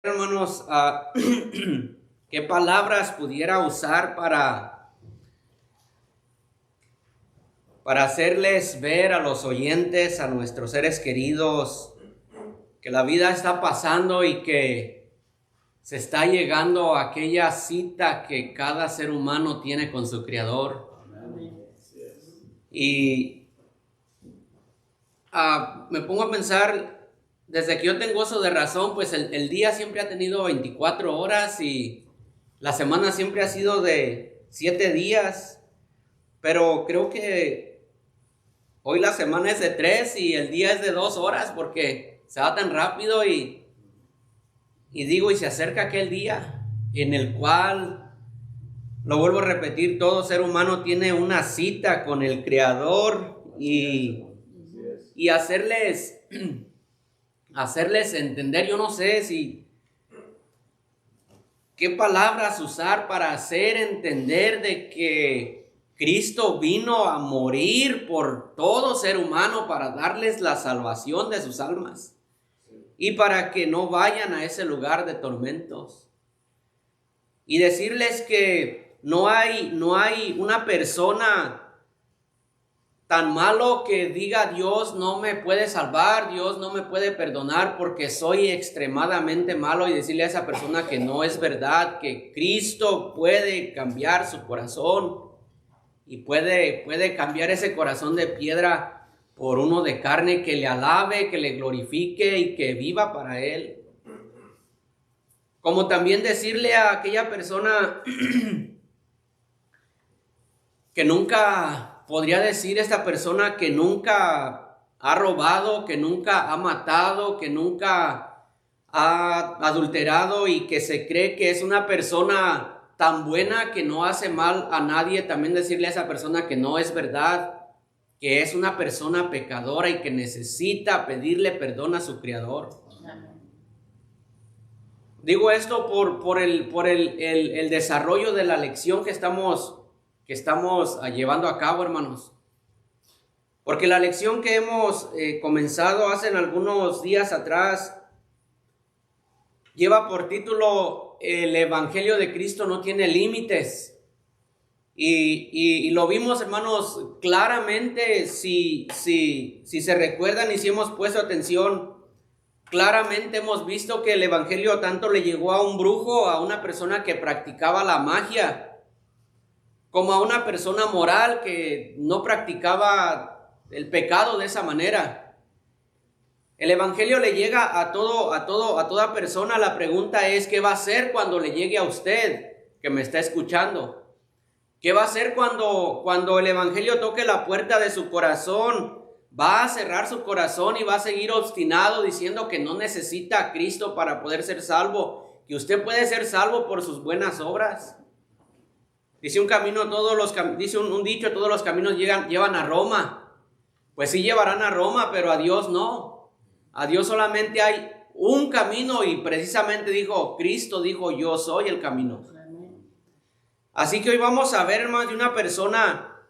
Hermanos, qué palabras pudiera usar para hacerles ver a los oyentes, a nuestros seres queridos, que la vida está pasando y que se está llegando a aquella cita que cada ser humano tiene con su Creador. Y me pongo a pensar, desde que yo tengo uso de razón, pues el día siempre ha tenido 24 horas y la semana siempre ha sido de 7 días, pero creo que hoy la semana es de 3 y el día es de 2 horas porque se va tan rápido y se acerca aquel día en el cual, lo vuelvo a repetir, todo ser humano tiene una cita con el Creador y hacerles entender, yo no sé qué palabras usar para hacer entender de que Cristo vino a morir por todo ser humano para darles la salvación de sus almas y para que no vayan a ese lugar de tormentos. Y decirles que no hay una persona tan malo que diga: Dios no me puede salvar, Dios no me puede perdonar porque soy extremadamente malo, y decirle a esa persona que no es verdad, que Cristo puede cambiar su corazón y puede cambiar ese corazón de piedra por uno de carne que le alabe, que le glorifique y que viva para Él. Como también decirle a aquella persona que nunca, podría decir esta persona que nunca ha robado, que nunca ha matado, que nunca ha adulterado y que se cree que es una persona tan buena que no hace mal a nadie, también decirle a esa persona que no es verdad, que es una persona pecadora y que necesita pedirle perdón a su Creador. Digo esto por el desarrollo de la lección que estamos llevando a cabo, hermanos. Porque la lección que hemos comenzado hace algunos días atrás lleva por título: el Evangelio de Cristo no tiene límites. Y lo vimos, hermanos, claramente, si se recuerdan y si hemos puesto atención, claramente hemos visto que el Evangelio tanto le llegó a un brujo, a una persona que practicaba la magia, como a una persona moral que no practicaba el pecado de esa manera. El Evangelio le llega a toda persona. La pregunta es: ¿qué va a hacer cuando le llegue a usted que me está escuchando? ¿Qué va a hacer cuando el Evangelio toque la puerta de su corazón? ¿Va a cerrar su corazón y va a seguir obstinado diciendo que no necesita a Cristo para poder ser salvo? Que usted puede ser salvo por sus buenas obras. Dice un dicho: todos los caminos llevan a Roma. Pues sí llevarán a Roma, pero a Dios no. A Dios solamente hay un camino, y precisamente Cristo dijo: yo soy el camino. Así que hoy vamos a ver, hermanos, de una persona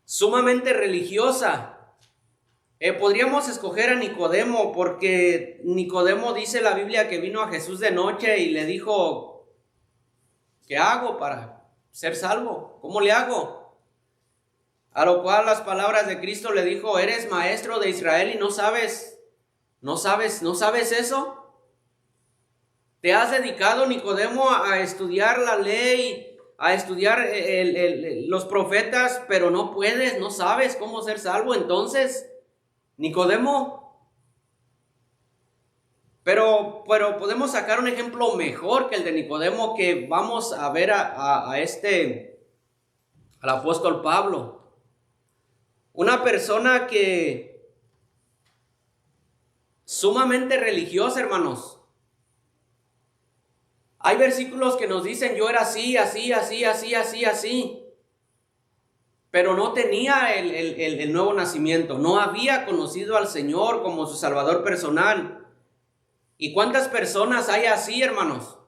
sumamente religiosa. Podríamos escoger a Nicodemo, porque Nicodemo, dice la Biblia, que vino a Jesús de noche y le dijo: ¿qué hago para ser salvo? ¿Cómo le hago? A lo cual las palabras de Cristo le dijo: ¿eres maestro de Israel y no sabes eso? ¿Te has dedicado, Nicodemo, a estudiar la ley, a estudiar los profetas, pero no sabes cómo ser salvo? Entonces, Nicodemo, pero podemos sacar un ejemplo mejor que el de Nicodemo, que vamos a ver al apóstol Pablo. Una persona que sumamente religiosa, hermanos. Hay versículos que nos dicen: yo era así, pero no tenía el nuevo nacimiento, no había conocido al Señor como su Salvador personal. ¿Y cuántas personas hay así, hermanos?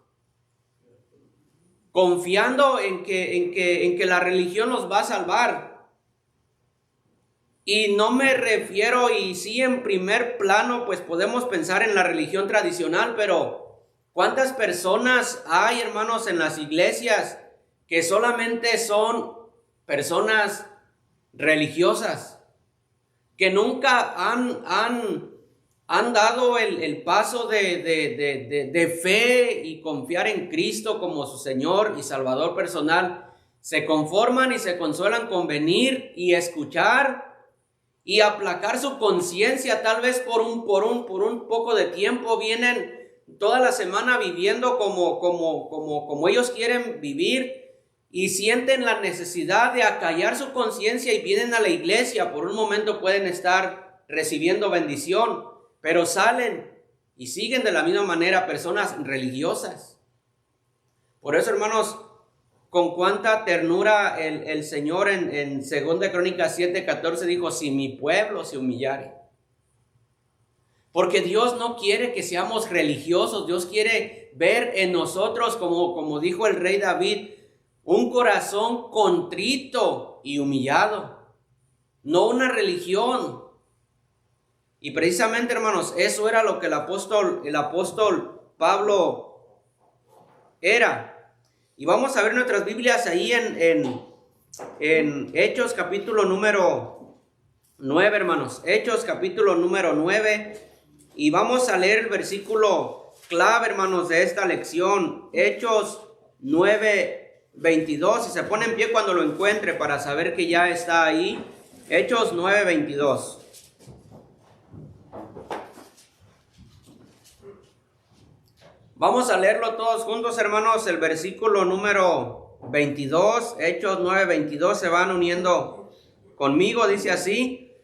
Confiando en que la religión los va a salvar. Y no me refiero, y sí en primer plano, pues podemos pensar en la religión tradicional, pero ¿cuántas personas hay, hermanos, en las iglesias que solamente son personas religiosas, que nunca han dado el paso de fe y confiar en Cristo como su Señor y Salvador personal? Se conforman y se consuelan con venir y escuchar y aplacar su conciencia, tal vez por un poco de tiempo. Vienen toda la semana viviendo como ellos quieren vivir, y sienten la necesidad de acallar su conciencia y vienen a la iglesia. Por un momento pueden estar recibiendo bendición, pero salen y siguen de la misma manera, personas religiosas. Por eso, hermanos, con cuánta ternura el Señor en 2 Crónicas 7:14 dijo: si mi pueblo se humillare. Porque Dios no quiere que seamos religiosos. Dios quiere ver en nosotros, como dijo el rey David, un corazón contrito y humillado, no una religión. Y precisamente, hermanos, eso era lo que el apóstol Pablo era. Y vamos a ver nuestras Biblias ahí en Hechos capítulo número 9, hermanos. Hechos capítulo número 9. Y vamos a leer el versículo clave, hermanos, de esta lección. Hechos 9:22. Si se pone en pie cuando lo encuentre para saber que ya está ahí. Hechos 9:22. Vamos a leerlo todos juntos, hermanos, el versículo número 22, Hechos 9:22, se van uniendo conmigo, dice así: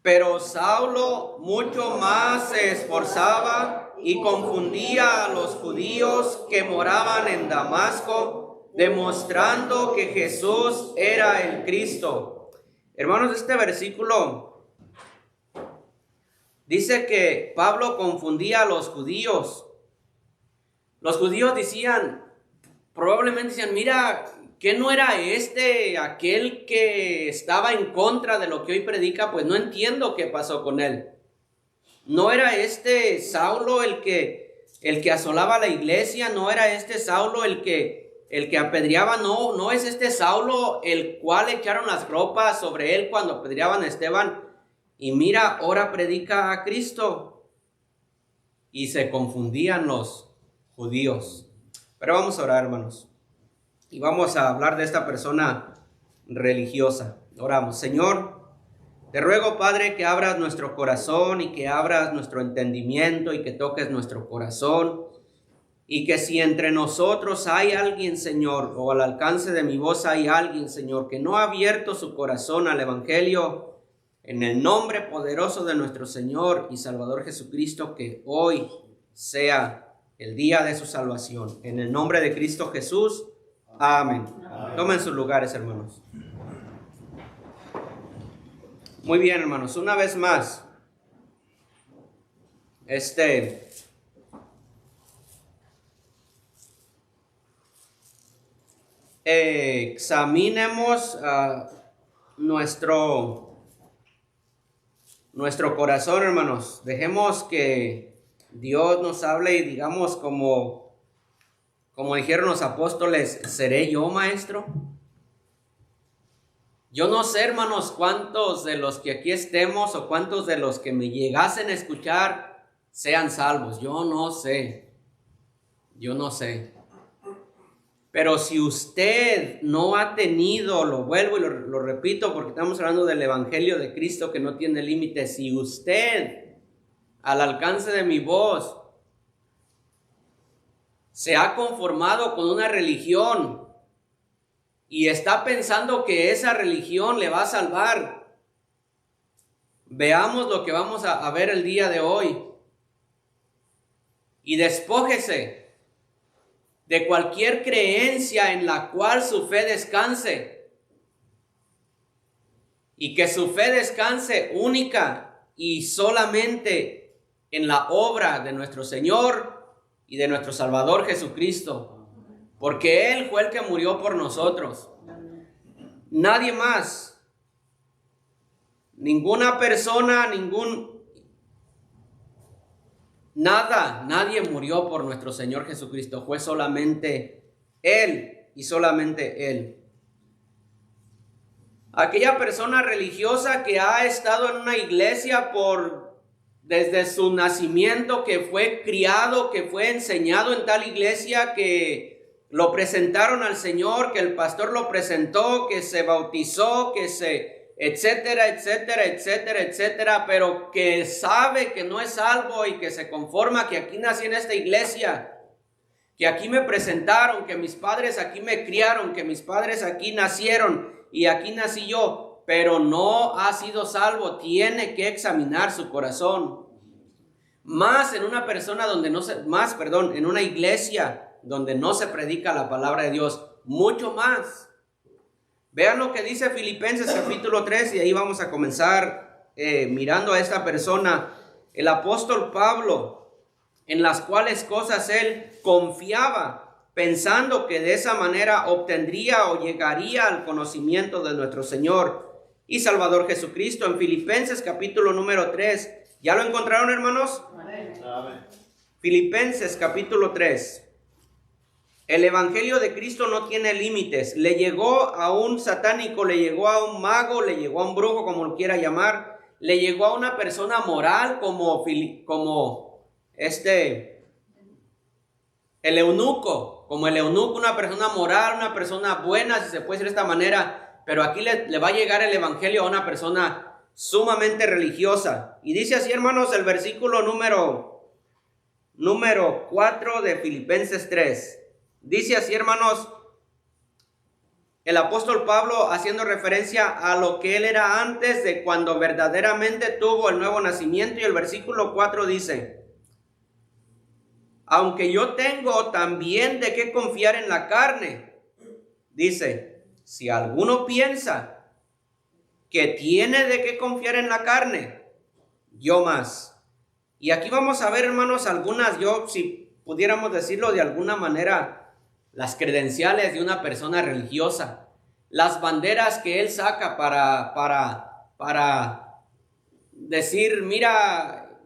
pero Saulo mucho más se esforzaba y confundía a los judíos que moraban en Damasco, demostrando que Jesús era el Cristo. Hermanos, este versículo dice que Pablo confundía a los judíos. Los judíos probablemente decían: mira, ¿qué no era aquel que estaba en contra de lo que hoy predica? Pues no entiendo qué pasó con él. ¿No era Saulo el que asolaba la iglesia? ¿No era Saulo el que apedreaba? No es Saulo el cual echaron las ropas sobre él cuando apedreaban a Esteban. Y mira, ahora predica a Cristo. Y se confundían los judíos. Pero vamos a orar, hermanos, y vamos a hablar de esta persona religiosa. Oramos. Señor, te ruego, Padre, que abras nuestro corazón y que abras nuestro entendimiento y que toques nuestro corazón, y que si entre nosotros hay alguien, Señor, o al alcance de mi voz hay alguien, Señor, que no ha abierto su corazón al Evangelio, en el nombre poderoso de nuestro Señor y Salvador Jesucristo, que hoy sea el día de su salvación. En el nombre de Cristo Jesús. Amén. Amén. Tomen sus lugares, hermanos. Muy bien, hermanos. Una vez más, examinemos nuestro corazón, hermanos. Dejemos que Dios nos hable y digamos como dijeron los apóstoles: ¿seré yo maestro? Yo no sé, hermanos, cuántos de los que aquí estemos o cuántos de los que me llegasen a escuchar sean salvos. Yo no sé. Pero si usted no ha tenido, lo vuelvo y lo repito porque estamos hablando del Evangelio de Cristo que no tiene límites. Si usted, al alcance de mi voz, se ha conformado con una religión y está pensando que esa religión le va a salvar, veamos lo que vamos a ver el día de hoy. Y despójese de cualquier creencia en la cual su fe descanse, y que su fe descanse única y solamente en la obra de nuestro Señor y de nuestro Salvador Jesucristo, porque Él fue el que murió por nosotros, nadie más. Ninguna persona, nadie murió por nuestro Señor Jesucristo. Fue solamente Él y solamente Él. Aquella persona religiosa que ha estado en una iglesia desde su nacimiento, que fue criado, que fue enseñado en tal iglesia, que lo presentaron al Señor, que el pastor lo presentó, que se bautizó, etcétera, etcétera, etcétera, etcétera, pero que sabe que no es salvo y que se conforma que aquí nací en esta iglesia, que aquí me presentaron, que mis padres aquí me criaron, que mis padres aquí nacieron y aquí nací yo, pero no ha sido salvo. Tiene que examinar su corazón. Más en una persona en una iglesia donde no se predica la palabra de Dios, mucho más. Vean lo que dice Filipenses capítulo 3 y ahí vamos a comenzar mirando a esta persona, el apóstol Pablo, en las cuales cosas él confiaba, pensando que de esa manera obtendría o llegaría al conocimiento de nuestro Señor y Salvador Jesucristo. En Filipenses capítulo número 3, ¿ya lo encontraron, hermanos? Amén. Filipenses capítulo 3. El evangelio de Cristo no tiene límites. Le llegó a un satánico, le llegó a un mago, le llegó a un brujo, como lo quiera llamar, le llegó a una persona moral como el eunuco, una persona moral, una persona buena, si se puede decir de esta manera, pero aquí le va a llegar el evangelio a una persona sumamente religiosa. Y dice así, hermanos, el versículo número 4 de Filipenses 3. Dice así, hermanos, el apóstol Pablo haciendo referencia a lo que él era antes de cuando verdaderamente tuvo el nuevo nacimiento. Y el versículo 4 dice: aunque yo tengo también de qué confiar en la carne. Dice, si alguno piensa que tiene de qué confiar en la carne, yo más. Y aquí vamos a ver, hermanos, si pudiéramos decirlo de alguna manera, las credenciales de una persona religiosa, las banderas que él saca para decir, mira,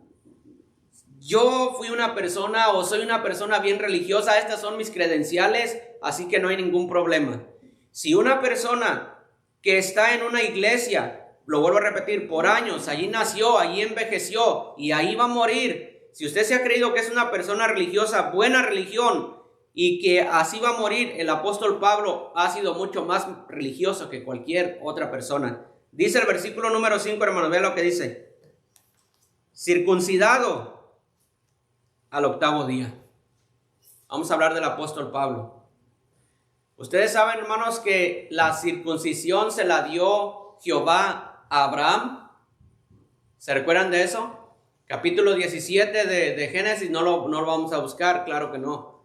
yo fui una persona o soy una persona bien religiosa, estas son mis credenciales, así que no hay ningún problema. Si una persona que está en una iglesia, lo vuelvo a repetir, por años, allí nació, allí envejeció y ahí va a morir, si usted se ha creído que es una persona religiosa, buena religión, y que así va a morir, el apóstol Pablo ha sido mucho más religioso que cualquier otra persona. Dice el versículo número 5, hermanos, vean lo que dice: circuncidado al 8º día. Vamos a hablar del apóstol Pablo. Ustedes saben, hermanos, que la circuncisión se la dio Jehová a Abraham. ¿Se recuerdan de eso? Capítulo 17 de Génesis, no lo vamos a buscar, claro que no.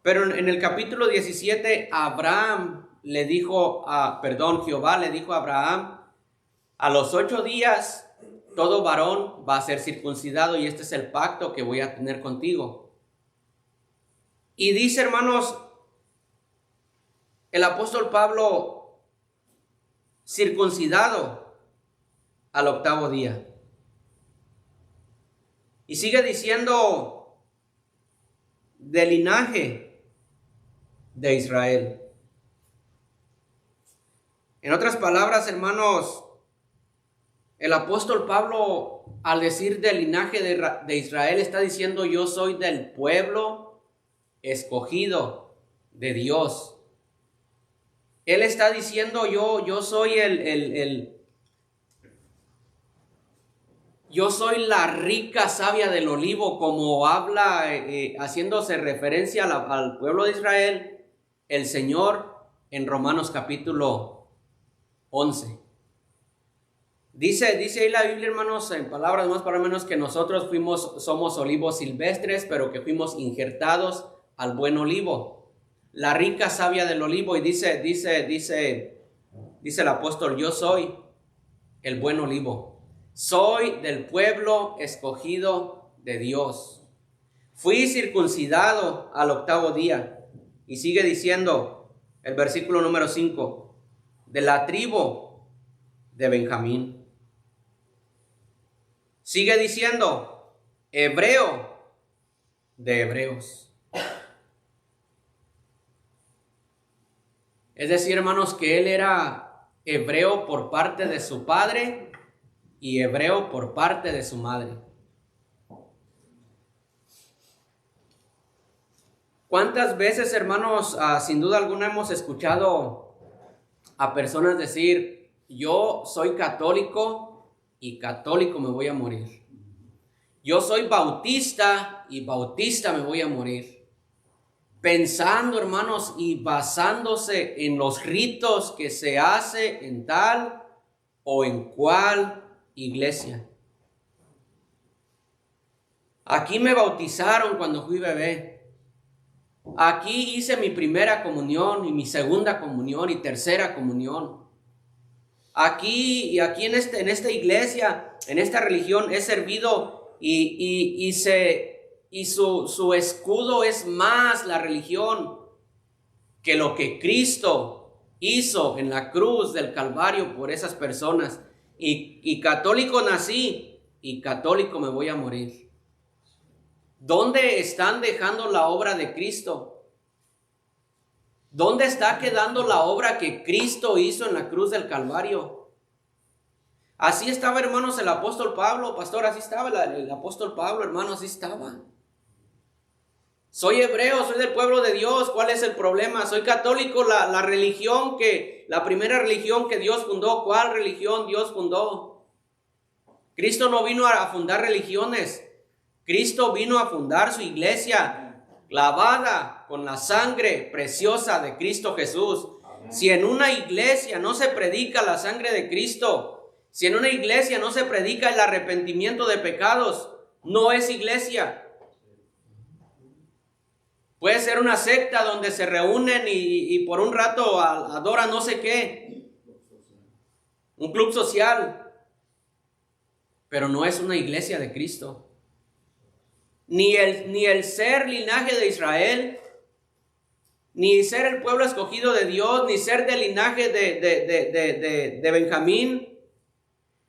Pero en el capítulo 17, Jehová le dijo a Abraham, a los 8 días, todo varón va a ser circuncidado y este es el pacto que voy a tener contigo. Y dice, hermanos, el apóstol Pablo, circuncidado al 8º día. Y sigue diciendo, del linaje de Israel. En otras palabras, hermanos, el apóstol Pablo, al decir del linaje de Israel, está diciendo, yo soy del pueblo escogido de Dios. Él está diciendo, yo soy yo soy la rica savia del olivo, como habla, haciéndose referencia al pueblo de Israel, el Señor en Romanos capítulo 11. Dice ahí la Biblia, hermanos, en palabras más para menos, que nosotros somos olivos silvestres, pero que fuimos injertados al buen olivo, la rica savia del olivo. Y dice el apóstol, yo soy el buen olivo, soy del pueblo escogido de Dios, fui circuncidado al 8º día. Y sigue diciendo el versículo número 5, de la tribu de Benjamín. Sigue diciendo, hebreo de hebreos. Es decir, hermanos, que él era hebreo por parte de su padre y hebreo por parte de su madre. ¿Cuántas veces, hermanos, sin duda alguna hemos escuchado a personas decir, yo soy católico y católico me voy a morir? Yo soy bautista y bautista me voy a morir. Pensando, hermanos, y basándose en los ritos que se hace en tal o en cual iglesia. Aquí me bautizaron cuando fui bebé. Aquí hice mi primera comunión y mi segunda comunión y tercera comunión. Aquí en esta iglesia, en esta religión he servido y su escudo es más la religión que lo que Cristo hizo en la cruz del Calvario por esas personas. Y católico nací y católico me voy a morir. ¿Dónde están dejando la obra de Cristo? ¿Dónde está quedando la obra que Cristo hizo en la cruz del Calvario? Así estaba, hermanos, el apóstol Pablo. Pastor, así estaba el apóstol Pablo, hermanos, así estaba. Soy hebreo, soy del pueblo de Dios. ¿Cuál es el problema? Soy católico, la primera religión que Dios fundó. ¿Cuál religión Dios fundó? Cristo no vino a fundar religiones. Cristo vino a fundar su iglesia, lavada con la sangre preciosa de Cristo Jesús. Si en una iglesia no se predica la sangre de Cristo, si en una iglesia no se predica el arrepentimiento de pecados, no es iglesia. Puede ser una secta donde se reúnen y por un rato adoran no sé qué. Un club social. Pero no es una iglesia de Cristo. Ni el ser linaje de Israel, ni ser el pueblo escogido de Dios, ni ser del linaje de Benjamín,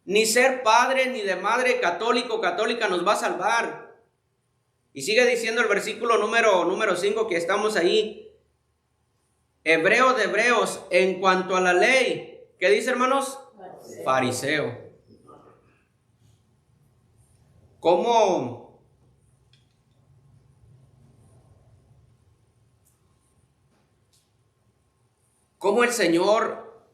ni ser padre ni de madre católica nos va a salvar. Y sigue diciendo el versículo número 5 que estamos ahí. Hebreo de hebreos, en cuanto a la ley. ¿Qué dice, hermanos? Fariseo. ¿Cómo el Señor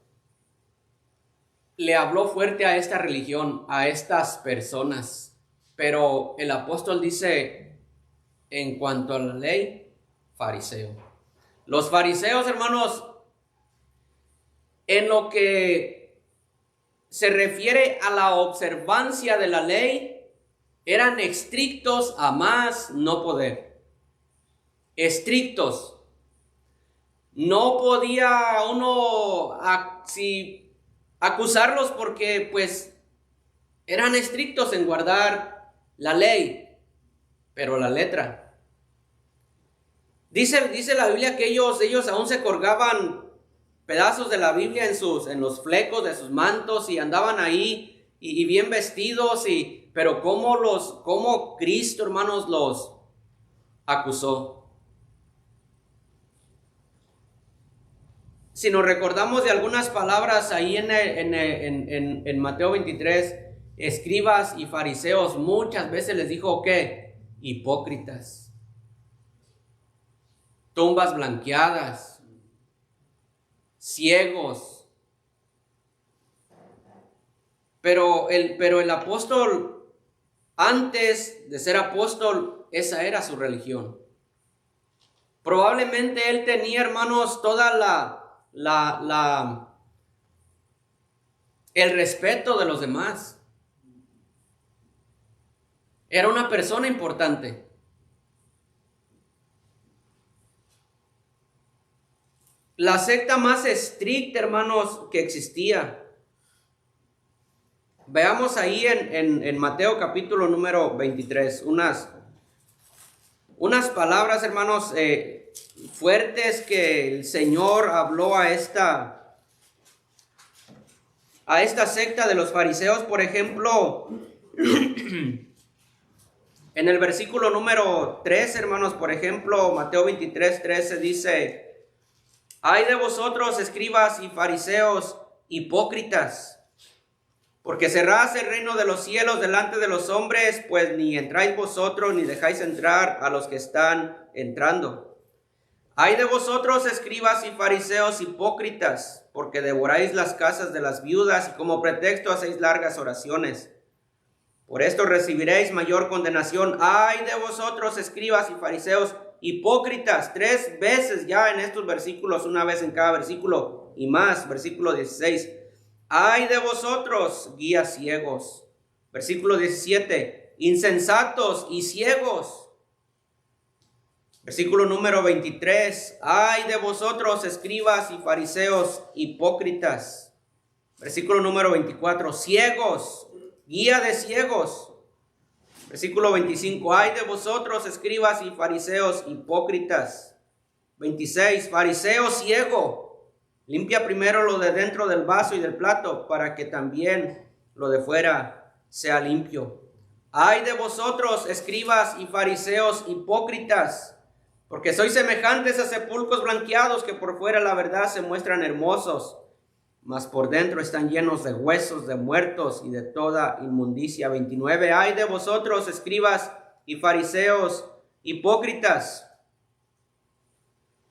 le habló fuerte a esta religión, a estas personas? Pero el apóstol dice, en cuanto a la ley, fariseo. Los fariseos, hermanos, en lo que se refiere a la observancia de la ley, eran estrictos a más no poder. Estrictos. No podía uno acusarlos porque pues eran estrictos en guardar la ley, pero la letra. Dice la Biblia que ellos aún se colgaban pedazos de la Biblia en los flecos de sus mantos y andaban ahí y bien vestidos, pero cómo Cristo, hermanos, los acusó. Si nos recordamos de algunas palabras ahí en Mateo 23, escribas y fariseos, muchas veces les dijo, ¿qué? Hipócritas, tumbas blanqueadas, ciegos. Pero el apóstol, antes de ser apóstol, esa era su religión. Probablemente él tenía, hermanos, toda el respeto de los demás. Era una persona importante. La secta más estricta, hermanos, que existía. Veamos ahí en Mateo capítulo número 23, unas palabras, hermanos, fuertes que el Señor habló a esta secta de los fariseos. Por ejemplo, En el versículo número 3, hermanos, por ejemplo, Mateo 23:13 dice: ay de vosotros, escribas y fariseos, hipócritas, porque cerráis el reino de los cielos delante de los hombres, pues ni entráis vosotros, ni dejáis entrar a los que están entrando. Ay de vosotros, escribas y fariseos, hipócritas, porque devoráis las casas de las viudas y como pretexto hacéis largas oraciones. Por esto recibiréis mayor condenación. Ay de vosotros, escribas y fariseos, hipócritas. 3 veces ya en estos versículos, una vez en cada versículo y más. Versículo 16. Ay de vosotros, guías ciegos. Versículo 17. Insensatos y ciegos. Versículo número 23. Ay de vosotros, escribas y fariseos, hipócritas. Versículo número 24. Ciegos, guía de ciegos. Versículo 25. Ay de vosotros, escribas y fariseos, hipócritas. 26. Fariseo ciego, limpia primero lo de dentro del vaso y del plato, para que también lo de fuera sea limpio. Ay de vosotros, escribas y fariseos, hipócritas, porque sois semejantes a sepulcros blanqueados, que por fuera la verdad se muestran hermosos, mas por dentro están llenos de huesos de muertos y de toda inmundicia. 29. Ay de vosotros, escribas y fariseos, hipócritas.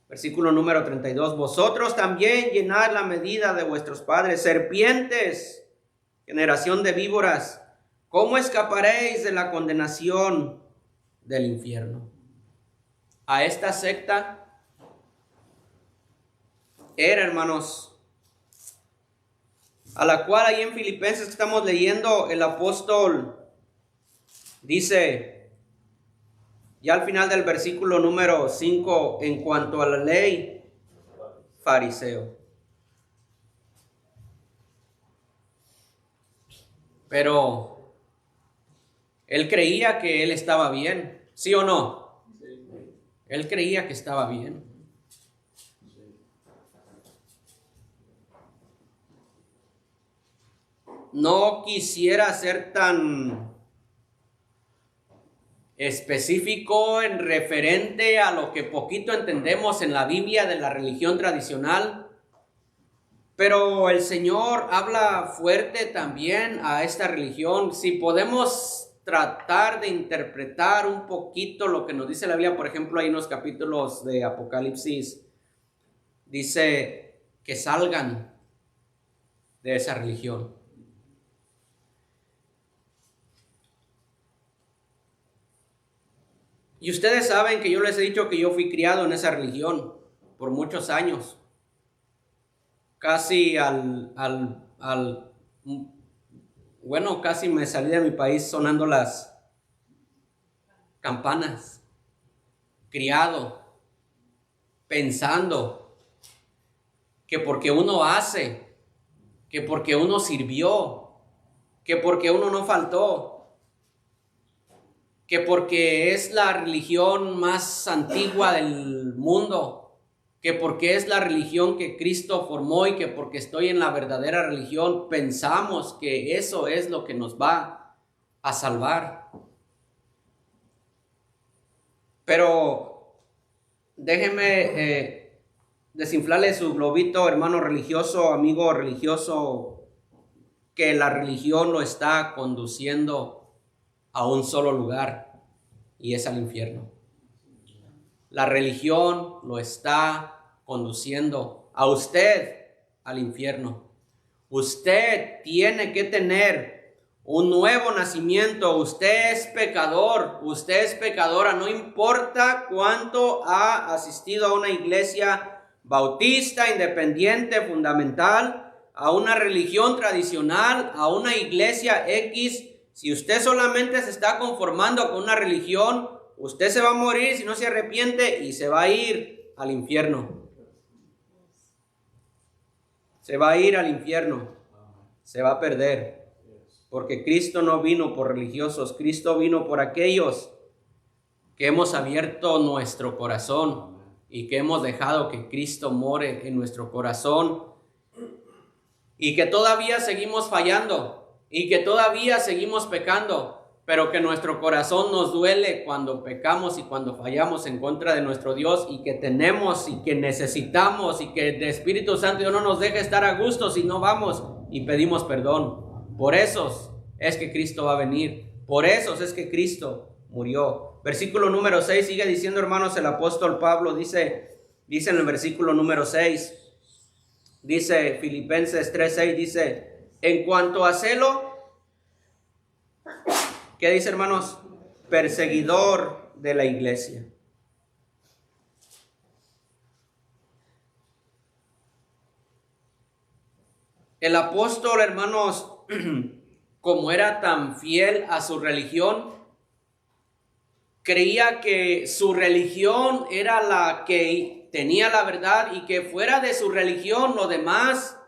Versículo número 32. Vosotros también llenad la medida de vuestros padres. Serpientes, generación de víboras, ¿cómo escaparéis de la condenación del infierno? A esta secta era, hermanos, a la cual ahí en Filipenses que estamos leyendo, el apóstol dice, ya al final del versículo número 5, en cuanto a la ley, fariseo. Pero él creía que él estaba bien, ¿sí o no? Él creía que estaba bien. No quisiera ser tan específico en referente a lo que poquito entendemos en la Biblia de la religión tradicional, pero el Señor habla fuerte también a esta religión. Si podemos tratar de interpretar un poquito lo que nos dice la Biblia, por ejemplo, ahí en los capítulos de Apocalipsis, dice que salgan de esa religión. Y ustedes saben que yo les he dicho que yo fui criado en esa religión por muchos años. Casi casi me salí de mi país sonando las campanas. Criado, pensando que porque uno hace, que porque uno sirvió, que porque uno no faltó, que porque es la religión más antigua del mundo, que porque es la religión que Cristo formó y que porque estoy en la verdadera religión, pensamos que eso es lo que nos va a salvar. Pero déjeme desinflarle su globito, hermano religioso, amigo religioso, que la religión lo está conduciendo a un solo lugar, y es al infierno. La religión lo está conduciendo a usted al infierno. Usted tiene que tener un nuevo nacimiento. Usted es pecador, usted es pecadora, no importa cuánto ha asistido a una iglesia bautista, independiente, fundamental, a una religión tradicional, a una iglesia X. Si usted solamente se está conformando con una religión, usted se va a morir si no se arrepiente y se va a ir al infierno. Se va a ir al infierno. Se va a perder. Porque Cristo no vino por religiosos. Cristo vino por aquellos que hemos abierto nuestro corazón y que hemos dejado que Cristo more en nuestro corazón y que todavía seguimos fallando y que todavía seguimos pecando. pero que nuestro corazón nos duele cuando pecamos y cuando fallamos en contra de nuestro Dios, y que tenemos y que necesitamos, y que el Espíritu Santo no nos deja estar a gusto si no vamos y pedimos perdón. Por eso es que Cristo va a venir, por eso es que Cristo murió. Versículo número 6 sigue diciendo, hermanos, el apóstol Pablo dice en el versículo número 6, dice Filipenses 3:6, dice, en cuanto a celo, ¿qué dice, hermanos? Perseguidor de la iglesia. El apóstol, hermanos, como era tan fiel a su religión, creía que su religión era la que tenía la verdad, y que fuera de su religión lo demás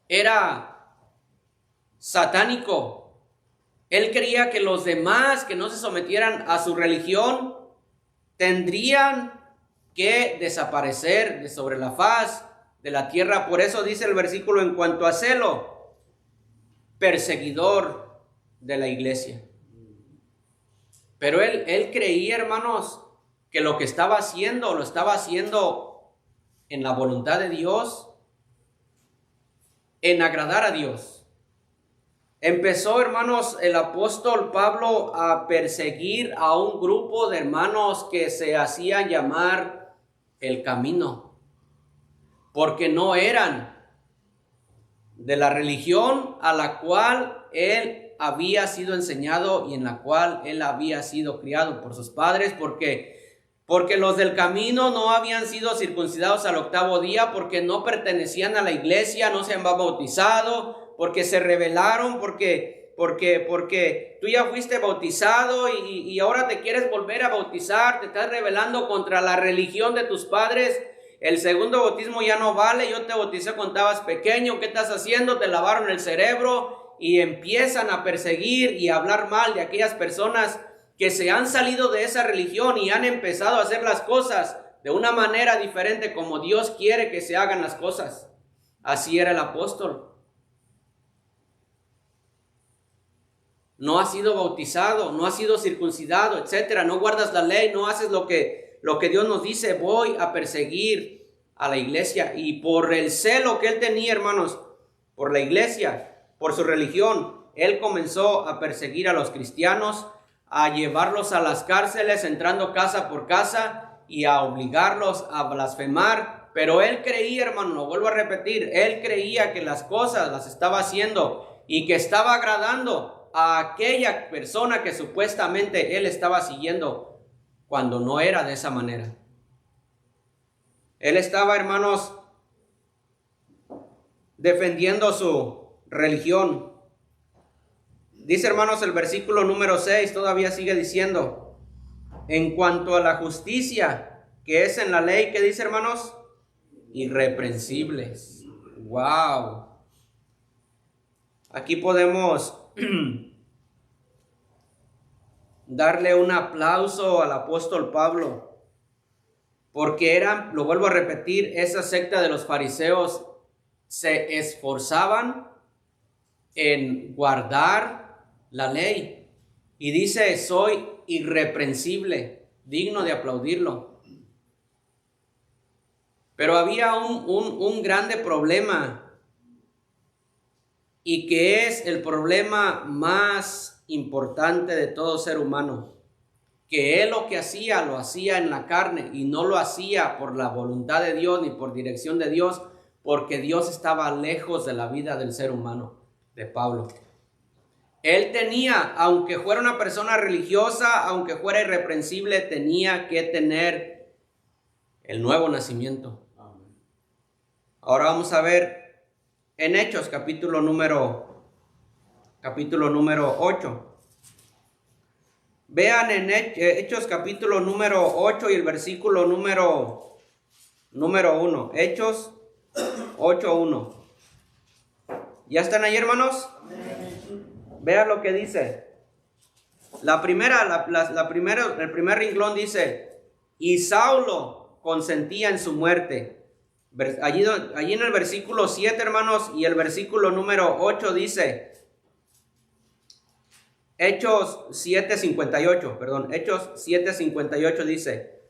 era satánico. Él creía que los demás que no se sometieran a su religión tendrían que desaparecer de sobre la faz de la tierra. Por eso dice el versículo, en cuanto a celo, perseguidor de la iglesia. Pero él creía, hermanos, que lo que estaba haciendo, lo estaba haciendo en la voluntad de Dios, en agradar a Dios. Empezó, hermanos, el apóstol Pablo a perseguir a un grupo de hermanos que se hacían llamar el camino, porque no eran de la religión a la cual él había sido enseñado y en la cual él había sido criado por sus padres, porque los del camino no habían sido circuncidados al 8º día, porque no pertenecían a la iglesia, no se habían bautizado, porque se rebelaron, porque tú ya fuiste bautizado y ahora te quieres volver a bautizar, te estás rebelando contra la religión de tus padres. El segundo bautismo ya no vale, yo te bauticé cuando estabas pequeño, ¿qué estás haciendo? Te lavaron el cerebro, y empiezan a perseguir y a hablar mal de aquellas personas que se han salido de esa religión y han empezado a hacer las cosas de una manera diferente como Dios quiere que se hagan las cosas. Así era el apóstol. No has sido bautizado, no has sido circuncidado, etcétera. No guardas la ley, no haces lo que Dios nos dice. Voy a perseguir a la iglesia. Y por el celo que él tenía, hermanos, por la iglesia, por su religión, él comenzó a perseguir a los cristianos, a llevarlos a las cárceles, entrando casa por casa y a obligarlos a blasfemar. Pero él creía, hermano, lo vuelvo a repetir, él creía que las cosas las estaba haciendo y que estaba agradando a aquella persona que supuestamente él estaba siguiendo, cuando no era de esa manera. Él estaba, hermanos, defendiendo su religión. Dice, hermanos, el versículo número 6 todavía sigue diciendo, en cuanto a la justicia que es en la ley, ¿qué dice, hermanos? Irreprensibles. Wow. Aquí podemos darle un aplauso al apóstol Pablo, porque lo vuelvo a repetir, esa secta de los fariseos se esforzaban en guardar la ley, y dice, soy irreprensible, digno de aplaudirlo. Pero había un grande problema, y que es el problema más importante de todo ser humano, que él lo que hacía, lo hacía en la carne, y no lo hacía por la voluntad de Dios ni por dirección de Dios, porque Dios estaba lejos de la vida del ser humano, de Pablo. Él tenía, aunque fuera una persona religiosa, aunque fuera irreprensible, tenía que tener el nuevo nacimiento. Ahora vamos a ver en Hechos, capítulo número 8. Vean en Hechos, capítulo número 8 y el versículo número 1. Hechos 8:1. ¿Ya están ahí, hermanos? Vean lo que dice. El primer renglón dice, y Saulo consentía en su muerte. Allí en el versículo 7, hermanos, y el versículo número 8 dice, Hechos 7:58, perdón, Hechos 7:58 dice: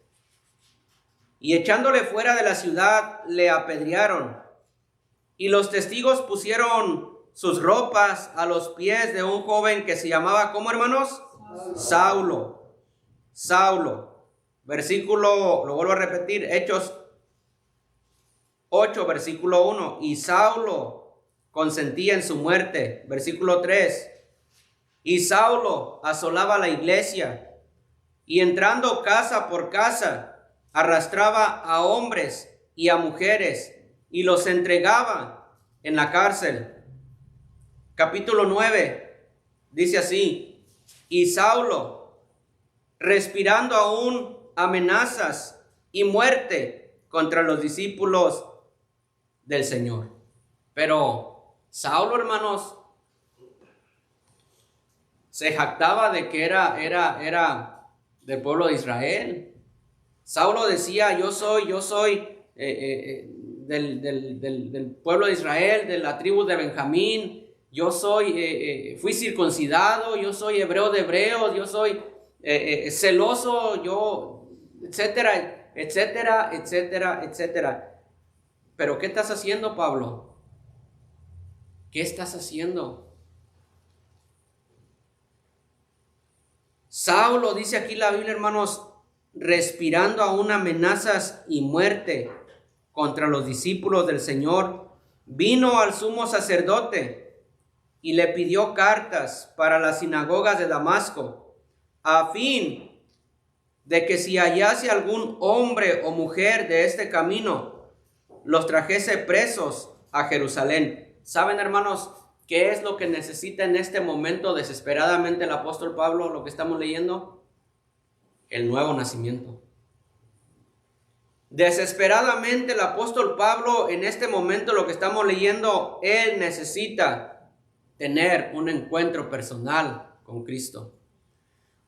y echándole fuera de la ciudad, le apedrearon, y los testigos pusieron sus ropas a los pies de un joven que se llamaba, ¿cómo, hermanos? Saulo. Saulo. Versículo, lo vuelvo a repetir, Hechos 8, versículo 1. Y Saulo consentía en su muerte. Versículo 3. Y Saulo asolaba la iglesia, y entrando casa por casa, arrastraba a hombres y a mujeres, y los entregaba en la cárcel. Capítulo 9 dice así: y Saulo, respirando aún amenazas y muerte contra los discípulos del Señor. Pero Saulo, hermanos, se jactaba de que era del pueblo de Israel. Saulo decía: yo soy del pueblo de Israel, de la tribu de Benjamín. Yo fui circuncidado, yo soy hebreo de hebreos, yo soy celoso, yo, etcétera, etcétera, etcétera, etcétera. Pero ¿qué estás haciendo, Pablo? ¿Qué estás haciendo? Saulo, dice aquí la Biblia, hermanos, respirando aún amenazas y muerte contra los discípulos del Señor, vino al sumo sacerdote y le pidió cartas para las sinagogas de Damasco, a fin de que si hallase algún hombre o mujer de este camino, los trajese presos a Jerusalén. ¿Saben, hermanos, qué es lo que necesita en este momento desesperadamente el apóstol Pablo, lo que estamos leyendo? El nuevo nacimiento. Desesperadamente el apóstol Pablo, en este momento lo que estamos leyendo, él necesita tener un encuentro personal con Cristo.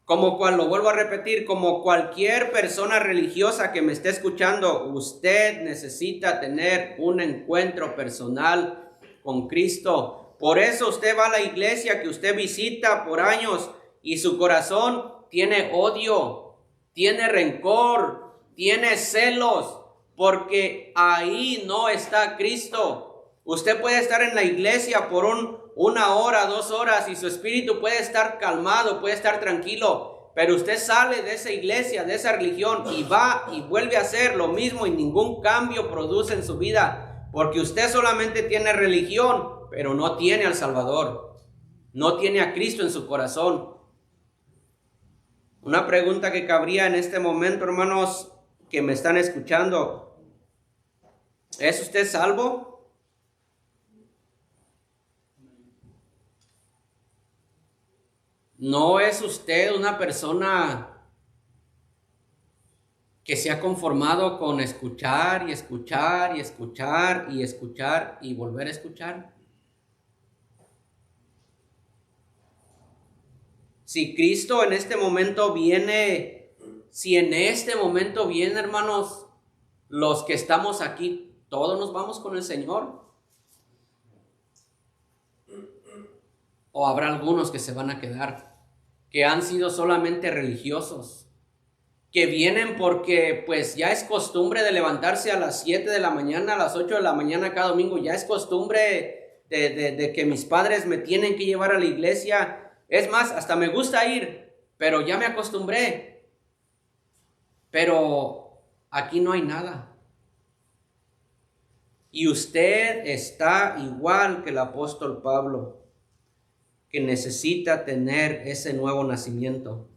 Lo vuelvo a repetir, como cualquier persona religiosa que me esté escuchando, usted necesita tener un encuentro personal con Cristo. Por eso usted va a la iglesia que usted visita por años y su corazón tiene odio, tiene rencor, tiene celos, porque ahí no está Cristo. Usted puede estar en la iglesia por una hora, 2 horas, y su espíritu puede estar calmado, puede estar tranquilo, pero usted sale de esa iglesia, de esa religión, y va y vuelve a hacer lo mismo, y ningún cambio produce en su vida, porque usted solamente tiene religión, pero no tiene al Salvador, no tiene a Cristo en su corazón. Una pregunta que cabría en este momento, hermanos, que me están escuchando: ¿es usted salvo? ¿No es usted una persona que se ha conformado con escuchar y escuchar y escuchar y escuchar y volver a escuchar? Si Cristo en este momento viene, si en este momento viene, hermanos, los que estamos aquí, todos nos vamos con el Señor. ¿O habrá algunos que se van a quedar, que han sido solamente religiosos, que vienen porque pues ya es costumbre de levantarse a las 7 de la mañana, a las 8 de la mañana cada domingo? Ya es costumbre de que mis padres me tienen que llevar a la iglesia. Es más, hasta me gusta ir, pero ya me acostumbré. Pero aquí no hay nada. Y usted está igual que el apóstol Pablo, que necesita tener ese nuevo nacimiento.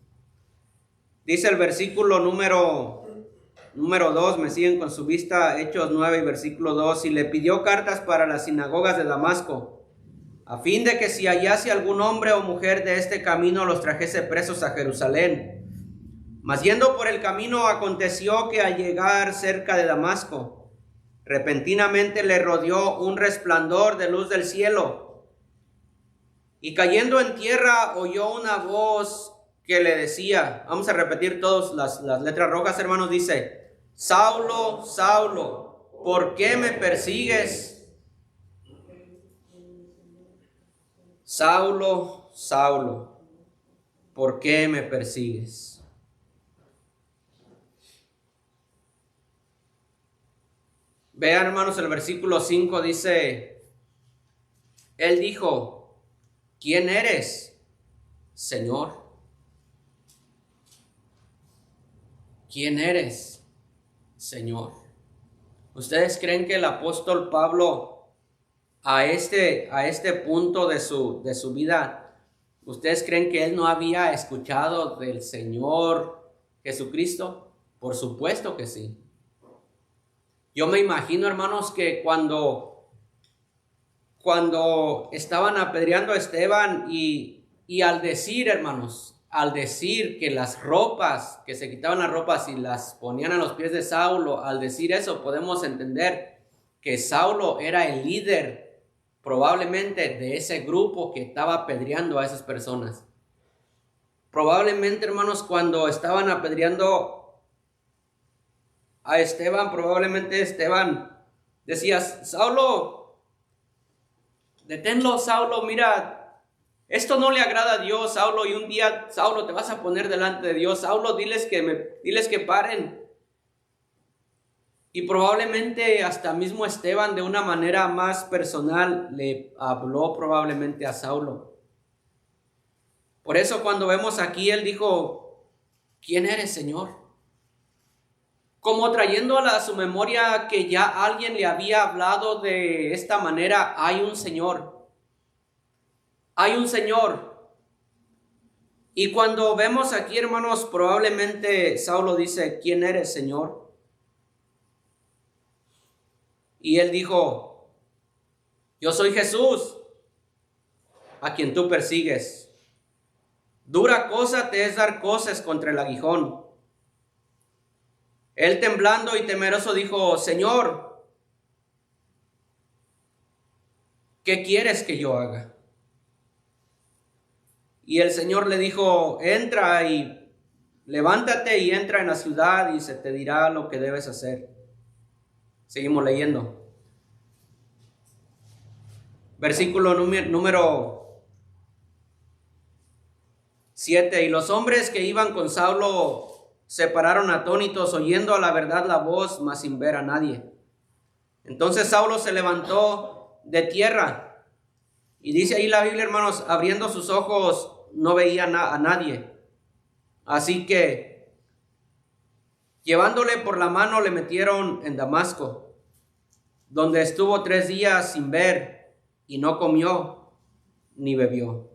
Dice el versículo número 2, me siguen con su vista, Hechos 9 y versículo 2, y le pidió cartas para las sinagogas de Damasco, a fin de que si hallase algún hombre o mujer de este camino, los trajese presos a Jerusalén. Mas yendo por el camino, aconteció que al llegar cerca de Damasco, repentinamente le rodeó un resplandor de luz del cielo, y cayendo en tierra oyó una voz que le decía, vamos a repetir todas las letras rojas, hermanos, dice: Saulo, Saulo, ¿por qué me persigues? Saulo, Saulo. ¿por qué me persigues? Vean, hermanos, el versículo 5 dice, él dijo, ¿quién eres, Señor? ¿Quién eres, Señor? ¿Ustedes creen que el apóstol Pablo a este punto de su vida, ustedes creen que él no había escuchado del Señor Jesucristo? Por supuesto que sí. Yo me imagino, hermanos, que cuando estaban apedreando a Esteban y al decir, hermanos, al decir que las ropas, que se quitaban las ropas y las ponían a los pies de Saulo, al decir eso podemos entender que Saulo era el líder probablemente de ese grupo que estaba apedreando a esas personas. Probablemente, hermanos, cuando estaban apedreando a Esteban, probablemente Esteban decía, Saulo, deténlo, Saulo, mira, esto no le agrada a Dios, Saulo, y un día, Saulo, te vas a poner delante de Dios, Saulo, diles que paren. Y probablemente hasta mismo Esteban de una manera más personal le habló probablemente a Saulo. Por eso cuando vemos aquí, él dijo, ¿quién eres, Señor? Como trayendo a su memoria que ya alguien le había hablado de esta manera, hay un Señor. Hay un Señor. Y cuando vemos aquí, hermanos, probablemente Saulo dice, ¿quién eres, Señor? Y él dijo, yo soy Jesús, a quien tú persigues. Dura cosa te es dar cosas contra el aguijón. Él temblando y temeroso dijo, Señor, ¿qué quieres que yo haga? Y el Señor le dijo, entra y levántate y entra en la ciudad y se te dirá lo que debes hacer. Seguimos leyendo. Versículo número 7. Y los hombres que iban con Saulo se pararon atónitos, oyendo a la verdad la voz, mas sin ver a nadie. Entonces Saulo se levantó de tierra. Y dice ahí la Biblia, hermanos, abriendo sus ojos, no veía a nadie. Así que, llevándole por la mano, le metieron en Damasco, donde estuvo 3 días sin ver, y no comió ni bebió.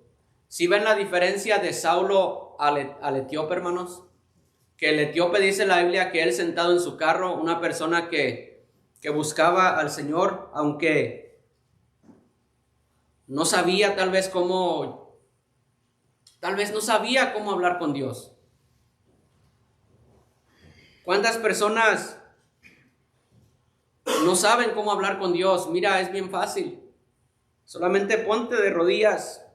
¿Sí ven la diferencia de Saulo al etíope, hermanos? Que el etíope dice la Biblia que él sentado en su carro, una persona que buscaba al Señor, aunque no sabía tal vez no sabía cómo hablar con Dios. ¿Cuántas personas no saben cómo hablar con Dios? Mira, es bien fácil. Solamente ponte de rodillas.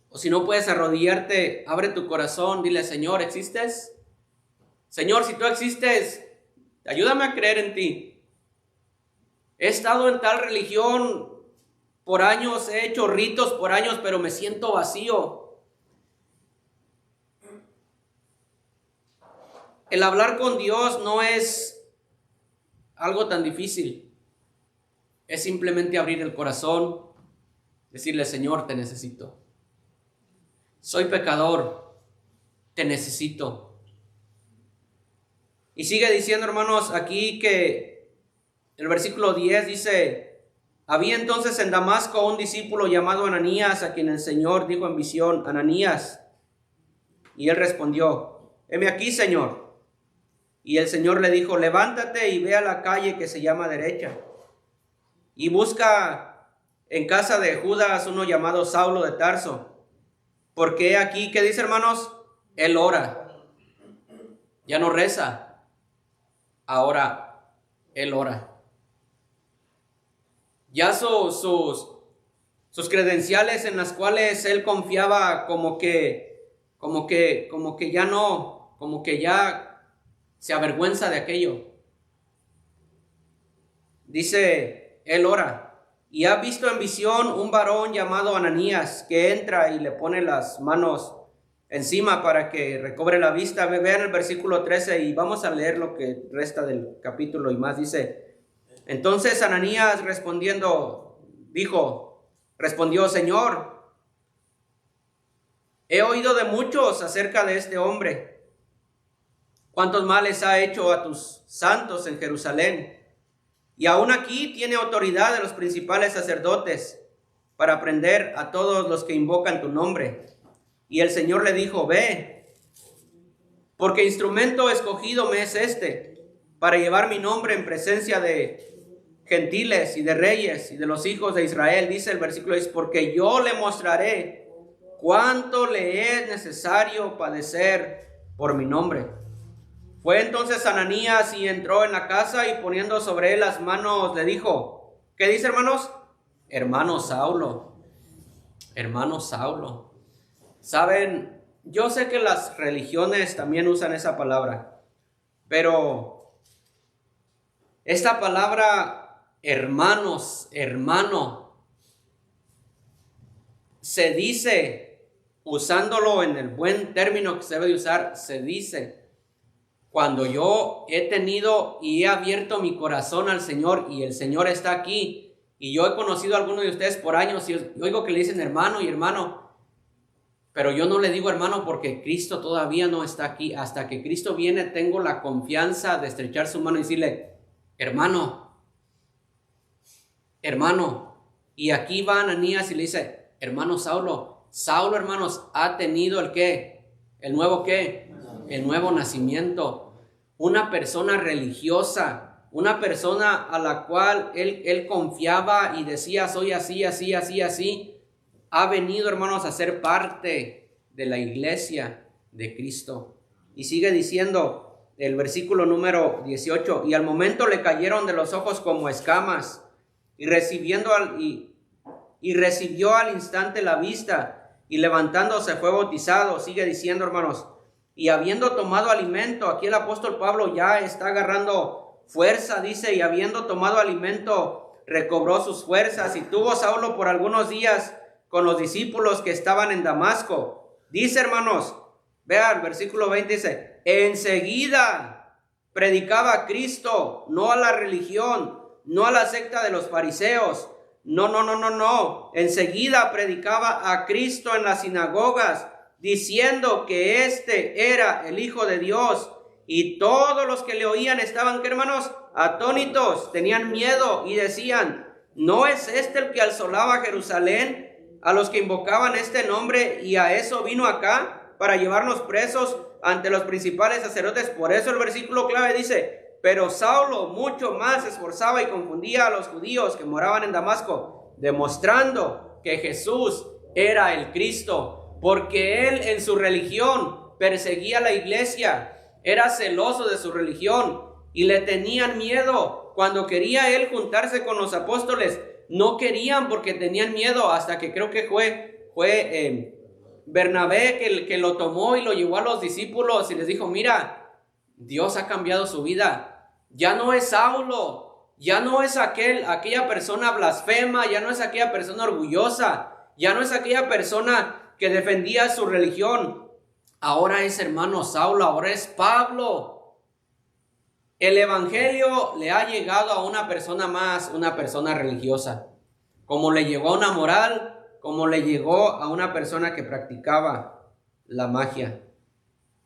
O si no puedes arrodillarte, abre tu corazón, dile, Señor, ¿existes? Señor, si tú existes, ayúdame a creer en ti. He estado en tal religión por años, he hecho ritos por años, pero me siento vacío. El hablar con Dios no es algo tan difícil. Es simplemente abrir el corazón, decirle, Señor, te necesito. Soy pecador, te necesito. Y sigue diciendo, hermanos, aquí que el versículo 10 dice, había entonces en Damasco un discípulo llamado Ananías, a quien el Señor dijo en visión, Ananías. Y él respondió, heme aquí, Señor. Y el Señor le dijo, levántate y ve a la calle que se llama Derecha, y busca en casa de Judas uno llamado Saulo de Tarso, porque aquí, ¿qué dice, hermanos? Él ora, ya no reza, ahora él ora. Ya sus credenciales en las cuales él confiaba como que ya no, como que ya se avergüenza de aquello. Dice, él ora, y ha visto en visión un varón llamado Ananías, que entra y le pone las manos encima para que recobre la vista. Vean el versículo 13 y vamos a leer lo que resta del capítulo y más. Dice: entonces Ananías respondió: Señor, he oído de muchos acerca de este hombre, cuántos males ha hecho a tus santos en Jerusalén, y aún aquí tiene autoridad de los principales sacerdotes para prender a todos los que invocan tu nombre. Y el Señor le dijo: ve, porque instrumento escogido me es este, para llevar mi nombre en presencia de gentiles y de reyes y de los hijos de Israel. Dice el versículo 10: porque yo le mostraré cuánto le es necesario padecer por mi nombre. Fue entonces Ananías y entró en la casa, y poniendo sobre él las manos le dijo, ¿qué dice, hermanos? Hermano Saulo. Saben, yo sé que las religiones también usan esa palabra, pero esta palabra hermano, se dice, usándolo en el buen término que se debe de usar, se dice cuando yo he tenido y he abierto mi corazón al Señor y el Señor está aquí, y yo he conocido a algunos de ustedes por años y oigo que le dicen hermano y hermano, pero yo no le digo hermano porque Cristo todavía no está aquí. Hasta que Cristo viene, tengo la confianza de estrechar su mano y decirle, hermano. Y aquí va Ananías y le dice, hermano Saulo, hermanos, ha tenido el ¿qué? ¿El nuevo qué? El nuevo nacimiento. Una persona religiosa, una persona a la cual él confiaba y decía, soy así, ha venido, hermanos, a ser parte de la iglesia de Cristo. Y sigue diciendo el versículo número 18, y al momento le cayeron de los ojos como escamas, y recibió al instante la vista, y levantándose fue bautizado. Sigue diciendo, hermanos, y habiendo tomado alimento, aquí el apóstol Pablo ya está agarrando fuerza, dice, y habiendo tomado alimento, recobró sus fuerzas, y tuvo Saulo por algunos días con los discípulos que estaban en Damasco. Dice, hermanos, vean, versículo 20 dice, enseguida predicaba a Cristo, no a la religión, no a la secta de los fariseos, no. Enseguida predicaba a Cristo en las sinagogas, diciendo que este era el Hijo de Dios. Y todos los que le oían estaban, ¿qué, hermanos? Atónitos, tenían miedo y decían, ¿no es este el que asolaba Jerusalén a los que invocaban este nombre, y a eso vino acá para llevarnos presos ante los principales sacerdotes? Por eso el versículo clave dice, pero Saulo mucho más se esforzaba y confundía a los judíos que moraban en Damasco, demostrando que Jesús era el Cristo. Porque él en su religión perseguía a la iglesia, era celoso de su religión y le tenían miedo. Cuando quería él juntarse con los apóstoles, no querían porque tenían miedo, hasta que creo que fue Bernabé que lo tomó y lo llevó a los discípulos y les dijo, mira, Dios ha cambiado su vida. Ya no es Saulo, ya no es aquella persona blasfema, ya no es aquella persona orgullosa, ya no es aquella persona que defendía su religión. Ahora es hermano Saulo, ahora es Pablo. El evangelio le ha llegado a una persona más, una persona religiosa, como le llegó a una moral, como le llegó a una persona que practicaba la magia.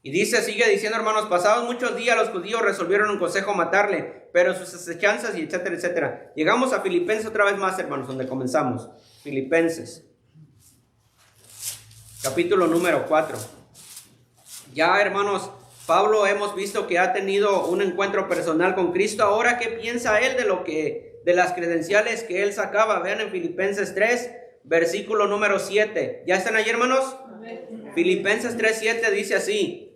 Y sigue diciendo, hermanos, pasados muchos días los judíos resolvieron un consejo matarle, pero sus asechanzas y etcétera. Llegamos a Filipenses otra vez más, hermanos, donde comenzamos. Filipenses. Capítulo número 4. Ya, hermanos, Pablo hemos visto que ha tenido un encuentro personal con Cristo. Ahora, ¿qué piensa él de las credenciales que él sacaba? Vean en Filipenses 3, versículo número 7. ¿Ya están allí, hermanos? Amén. Filipenses 3:7 dice así: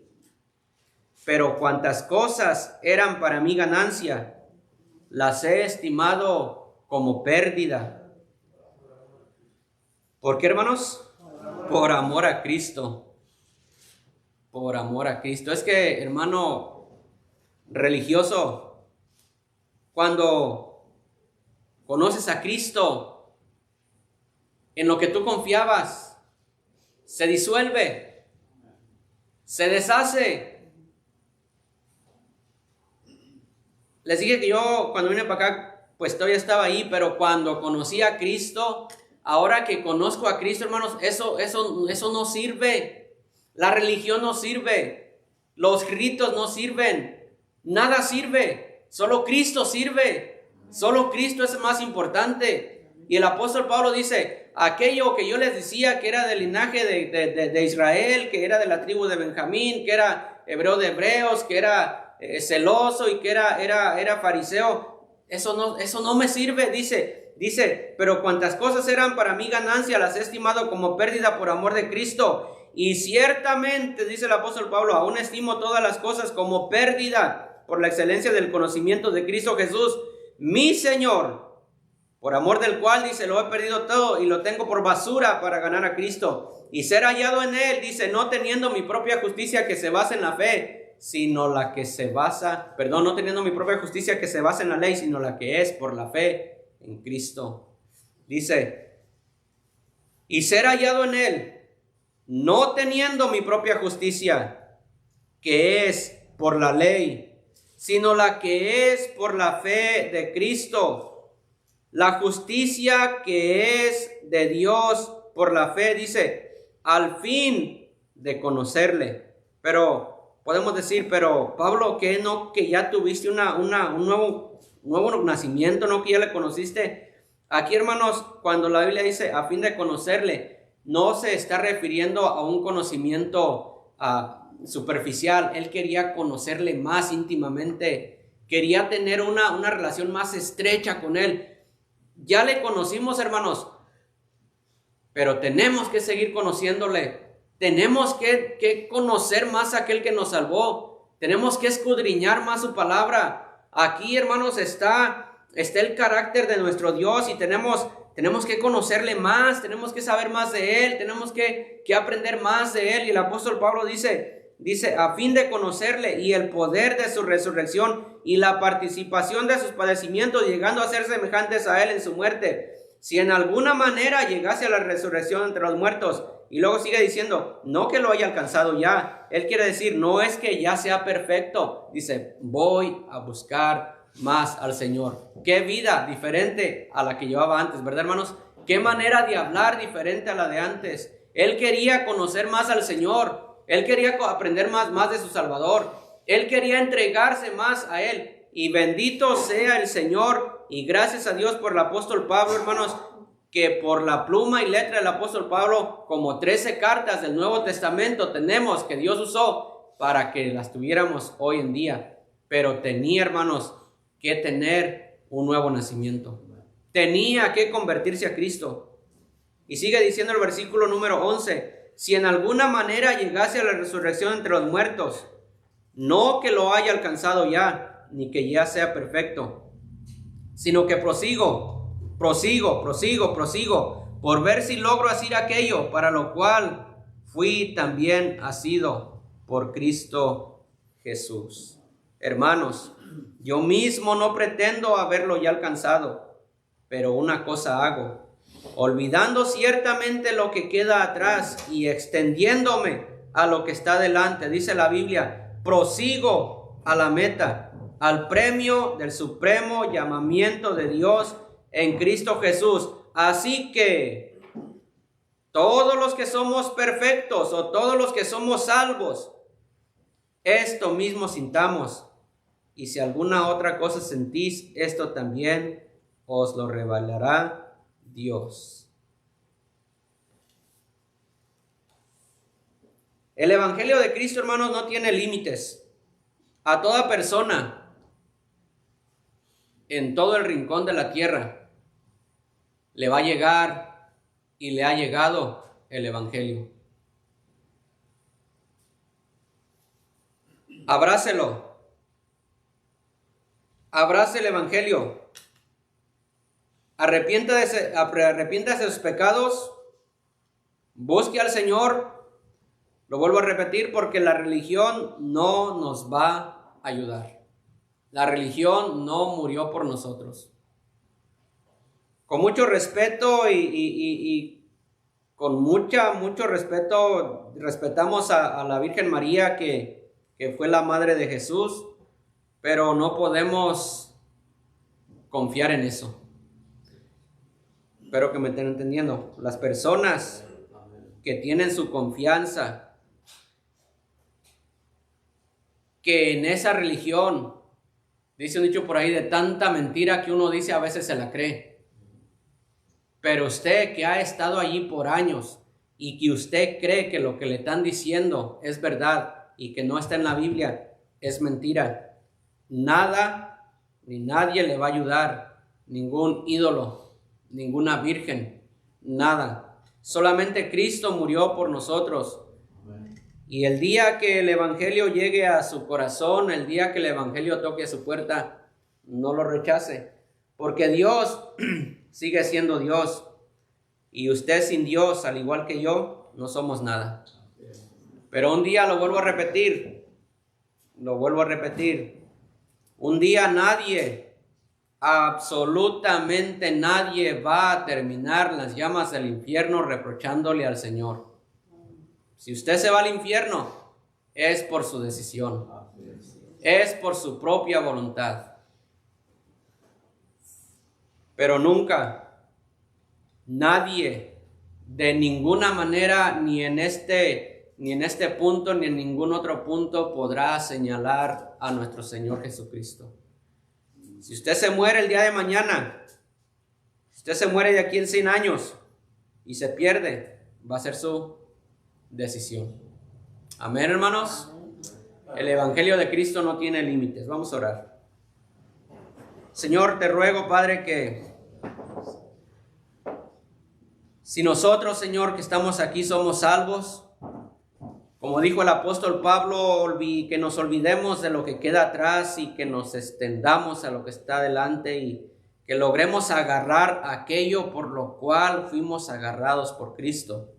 pero cuantas cosas eran para mí ganancia, las he estimado como pérdida. ¿Por qué, hermanos? Por amor a Cristo. Por amor a Cristo. Es que, hermano religioso, cuando conoces a Cristo, en lo que tú confiabas, se disuelve. se deshace. Les dije que yo cuando vine para acá, pues todavía estaba ahí, pero cuando conocí a Cristo, ahora que conozco a Cristo, hermanos, eso no sirve. La religión no sirve. Los ritos no sirven. Nada sirve. Solo Cristo sirve. Solo Cristo es el más importante. Y el apóstol Pablo dice, aquello que yo les decía que era del linaje de Israel, que era de la tribu de Benjamín, que era hebreo de hebreos, que era celoso y que era fariseo, eso no me sirve, dice, pero cuantas cosas eran para mí ganancia, las he estimado como pérdida por amor de Cristo. Y ciertamente, dice el apóstol Pablo, aún estimo todas las cosas como pérdida por la excelencia del conocimiento de Cristo Jesús, mi Señor, por amor del cual, dice, lo he perdido todo y lo tengo por basura para ganar a Cristo y ser hallado en él, dice, no teniendo mi propia justicia que se basa en la fe, sino la que se basa, no teniendo mi propia justicia que se basa en la ley, sino la que es por la fe en Cristo. Dice, y ser hallado en él, no teniendo mi propia justicia, que es por la ley, sino la que es por la fe de Cristo. La justicia que es de Dios por la fe, dice, al fin de conocerle. Pero podemos decir, pero Pablo, ¿qué no? Que ya tuviste un nuevo nacimiento, ¿no? Que ya le conociste. Aquí, hermanos, cuando la Biblia dice a fin de conocerle, no se está refiriendo a un conocimiento superficial. Él quería conocerle más íntimamente, quería tener una relación más estrecha con él. Ya le conocimos, hermanos, pero tenemos que seguir conociéndole. Tenemos que conocer más a aquel que nos salvó. Tenemos que escudriñar más su palabra. Aquí, hermanos, está el carácter de nuestro Dios y tenemos que conocerle más, tenemos que saber más de él, tenemos que aprender más de él. Y el apóstol Pablo dice, a fin de conocerle y el poder de su resurrección y la participación de sus padecimientos, llegando a ser semejantes a él en su muerte, si en alguna manera llegase a la resurrección entre los muertos. Y luego sigue diciendo, no que lo haya alcanzado ya. Él quiere decir, no es que ya sea perfecto. Dice, voy a buscar más al Señor. Qué vida diferente a la que llevaba antes, ¿verdad, hermanos? Qué manera de hablar diferente a la de antes. Él quería conocer más al Señor. Él quería aprender más de su Salvador. Él quería entregarse más a Él. Y bendito sea el Señor. Y gracias a Dios por el apóstol Pablo, hermanos, que por la pluma y letra del apóstol Pablo, como 13 cartas del Nuevo Testamento tenemos que Dios usó para que las tuviéramos hoy en día. Pero tenía, hermanos, que tener un nuevo nacimiento. Tenía que convertirse a Cristo. Y sigue diciendo el versículo número 11, si en alguna manera llegase a la resurrección entre los muertos, no que lo haya alcanzado ya, ni que ya sea perfecto, sino que prosigo, por ver si logro hacer aquello para lo cual fui también asido por Cristo Jesús. Hermanos, yo mismo no pretendo haberlo ya alcanzado, pero una cosa hago, olvidando ciertamente lo que queda atrás y extendiéndome a lo que está delante, dice la Biblia, prosigo a la meta, al premio del supremo llamamiento de Dios en Cristo Jesús. Así que todos los que somos perfectos o todos los que somos salvos, esto mismo sintamos. Y si alguna otra cosa sentís, esto también os lo revelará Dios. El Evangelio de Cristo, hermanos, no tiene límites. A toda persona en todo el rincón de la tierra le va a llegar y le ha llegado el Evangelio. Abrácelo. Abrace el Evangelio. Arrepiéntase de sus pecados. Busque al Señor. Lo vuelvo a repetir porque la religión no nos va a ayudar. La religión no murió por nosotros. Con mucho respeto y con mucho respeto, respetamos a la Virgen María, que fue la madre de Jesús, pero no podemos confiar en eso. Espero que me estén entendiendo. Las personas que tienen su confianza, que en esa religión, dice un dicho por ahí, de tanta mentira que uno dice a veces se la cree. Pero usted que ha estado allí por años y que usted cree que lo que le están diciendo es verdad y que no está en la Biblia, es mentira. Nada ni nadie le va a ayudar, ningún ídolo, ninguna virgen, nada. Solamente Cristo murió por nosotros. Y el día que el Evangelio llegue a su corazón, el día que el Evangelio toque a su puerta, no lo rechace, porque Dios sigue siendo Dios, y usted sin Dios, al igual que yo, no somos nada. Pero un día, lo vuelvo a repetir, un día nadie, absolutamente nadie va a terminar las llamas del infierno reprochándole al Señor. Si usted se va al infierno, es por su decisión, es por su propia voluntad. Pero nunca, nadie, de ninguna manera, ni en este punto, ni en ningún otro punto, podrá señalar a nuestro Señor Jesucristo. Si usted se muere el día de mañana, si usted se muere de aquí en 100 años y se pierde, va a ser su decisión. Amén, hermanos. El Evangelio de Cristo no tiene límites. Vamos a orar. Señor, te ruego, Padre, que si nosotros, Señor, que estamos aquí somos salvos, como dijo el apóstol Pablo, que nos olvidemos de lo que queda atrás y que nos extendamos a lo que está delante y que logremos agarrar aquello por lo cual fuimos agarrados por Cristo.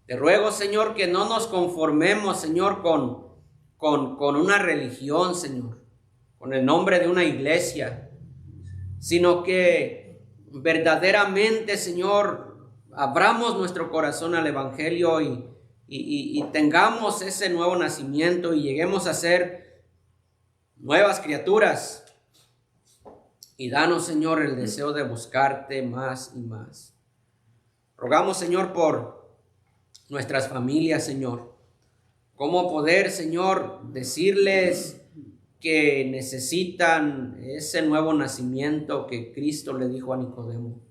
Te ruego, Señor, que no nos conformemos, Señor, con una religión, Señor, con el nombre de una iglesia, sino que verdaderamente, Señor, abramos nuestro corazón al Evangelio y tengamos ese nuevo nacimiento y lleguemos a ser nuevas criaturas. Y danos, Señor, el deseo de buscarte más y más. Rogamos, Señor, por nuestras familias, Señor. Cómo poder, Señor, decirles que necesitan ese nuevo nacimiento que Cristo le dijo a Nicodemo.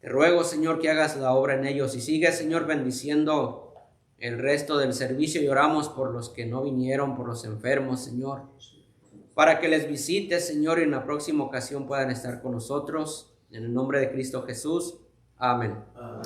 Te ruego, Señor, que hagas la obra en ellos y sigue, Señor, bendiciendo el resto del servicio, y oramos por los que no vinieron, por los enfermos, Señor, para que les visites, Señor, y en la próxima ocasión puedan estar con nosotros. En el nombre de Cristo Jesús. Amén.